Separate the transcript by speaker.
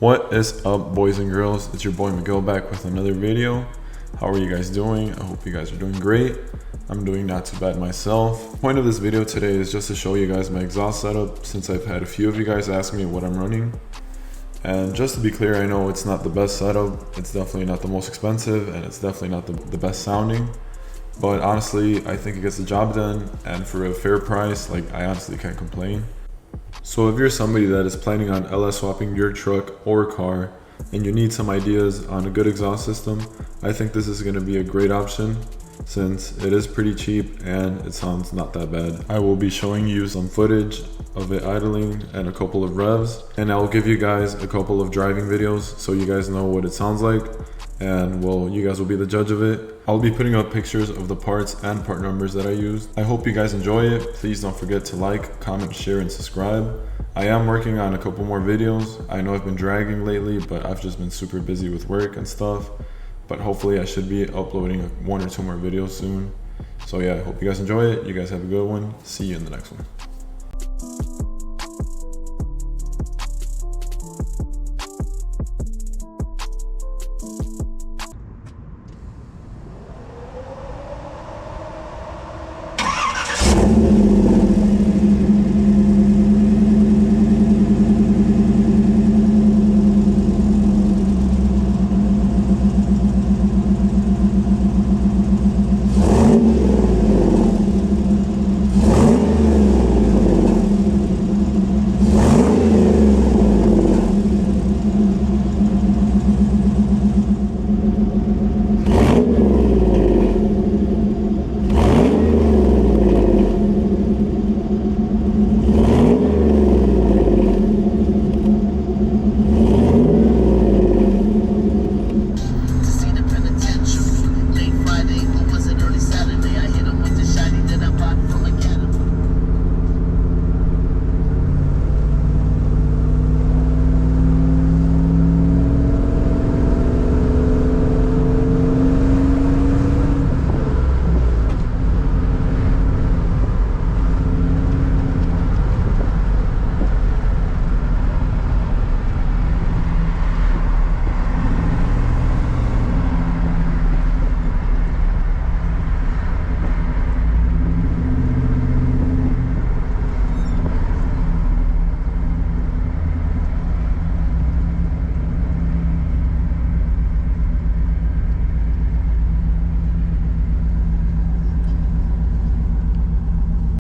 Speaker 1: What is up, boys and girls? It's your boy Miguel back with another video. How are you guys doing? I hope you guys are doing great. I'm doing not too bad myself. The point of this video today is just to show you guys my exhaust setup, since I've had a few of you guys ask me what I'm running. And just to be clear, I know it's not the best setup, it's definitely not the most expensive, and it's definitely not the best sounding. But honestly, I think it gets the job done, and for a fair price, I honestly can't complain. So if you're somebody that is planning on LS swapping your truck or car, and you need some ideas on a good exhaust system, I think this is going to be a great option, since it is pretty cheap and it sounds not that bad. I will be showing you some footage of it idling and a couple of revs, and I'll give you guys a couple of driving videos so you guys know what it sounds like, and well, you guys will be the judge of it. I'll be putting up pictures of the parts and part numbers that I used. I hope you guys enjoy it. Please don't forget to like, comment, share, and subscribe. I am working on a couple more videos. I know I've been dragging lately, but I've just been super busy with work and stuff. But hopefully I should be uploading 1 or 2 more videos soon. So yeah, I hope you guys enjoy it. You guys have a good one. See you in the next one.